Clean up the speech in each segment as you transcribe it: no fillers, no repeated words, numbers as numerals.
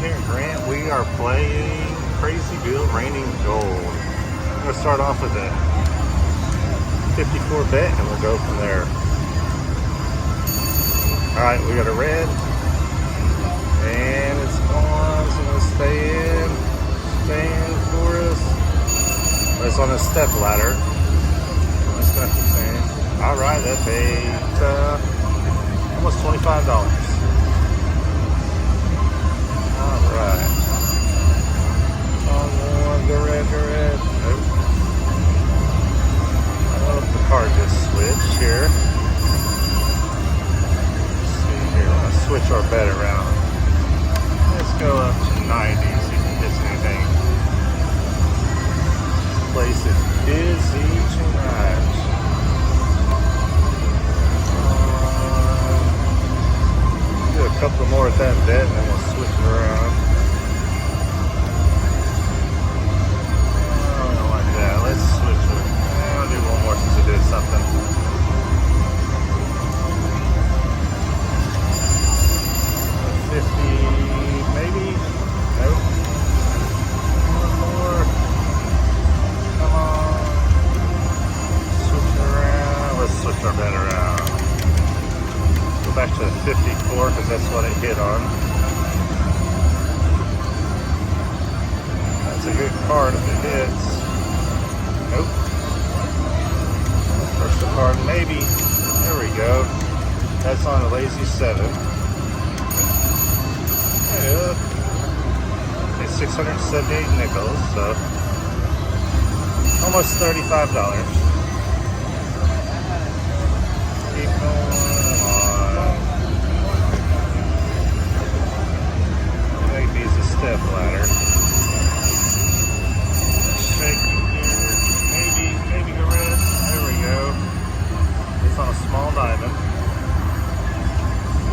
here in Grant. We are playing Crazy Bill Raining Gold. I'm going to start off with a 54 bet and we'll go from there. Alright, we got a red. And it's on, so I'm going to stay in for us. It's on a step ladder. Alright, that paid almost $25. Alright. On one, go red. Nope. Oh, the card just switched here. Let's see here. Let's switch our bet around. Let's go up to 90, see if we can get anything. This place is busy tonight. Do a couple more at that bet and then we'll switch it around. I don't like that. Let's switch it. I'll do one more since it did something. 50, maybe? Nope. One more. Come on. Switch it around. Let's switch our bet around. Go back to the 54 because that's what it hit on. That's a good card if it hits. Nope. First the card, maybe. There we go. That's on a lazy 7. Yeah. It's 678 nickels, so almost $35. Keep going. Step ladder. Shaking here. Maybe go red. There we go. It's on a small diamond.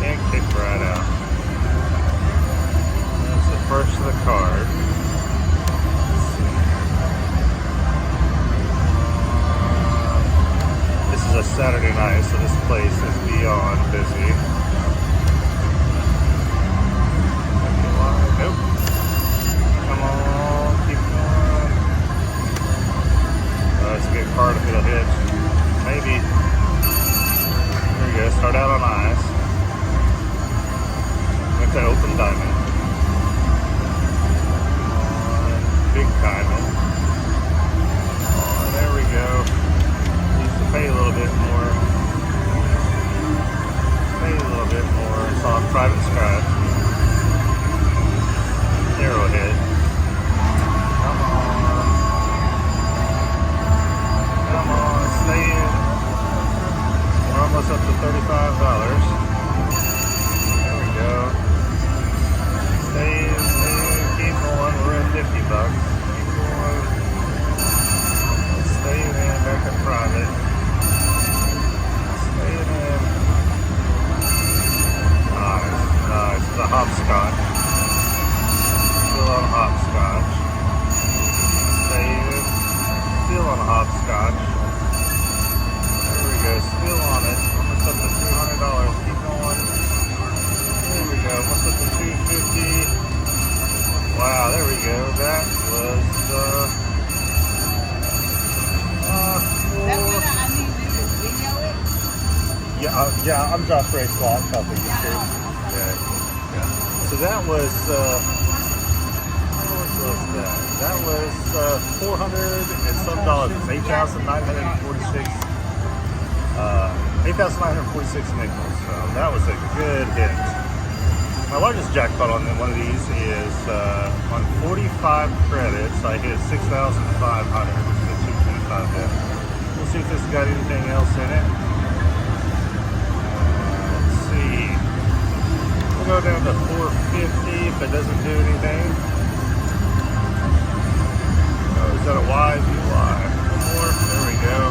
And kick right out. That's the first of the card. This is a Saturday night, so this place is beyond busy. Nope. Come on, keep going. That's a good card if it'll hit. Maybe. There we go. Start out on eyes. Went to open diamond. Big diamond. Oh, there we go. Needs to pay a little bit more. It's on private scratch. Arrowhead. Come on, stay in. We're almost up to $35. There we go. Stay in, keep going. We're at $50. Keep going. Stay in, back in private. Stay in. Nice. The hopscotch. Still on hopscotch. Stay in. Still on hopscotch. There we go. Still on it. Almost up to $300. Keep going. There we go. Almost up to $250. Wow. There we go. That was Yeah. I'm Josh Ray Slot. Company. Yeah. So that was. That was $400 and some dollars. It's 8,946. 8,946 nickels. So that was a good hit. My largest jackpot on one of these is on 45 credits. I hit 6,500. So 225 hit. We'll see if this got anything else in it. Let's see. We'll go down to 450 if it doesn't do anything. Is that a Y? Y? One more. There we go.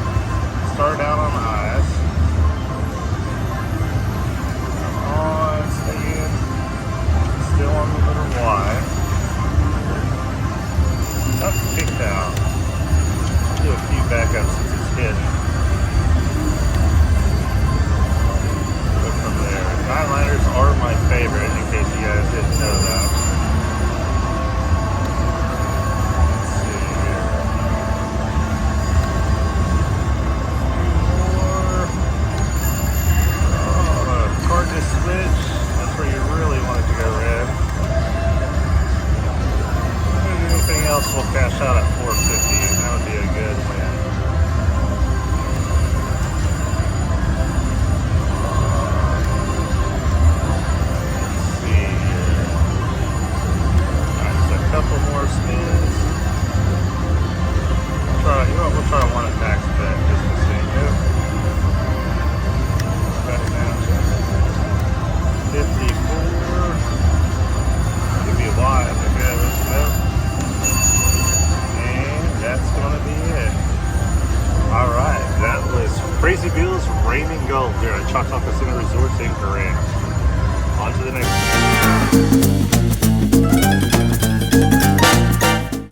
Start out on eyes. Come on, stay in. Still on the little Y. Up, kicked out. Do a few backups since it's hit. Go from there. Nineliners are my favorite, in case you guys didn't know that. Raymond Gold here at Choctaw Casino Resorts in Grant. On to the next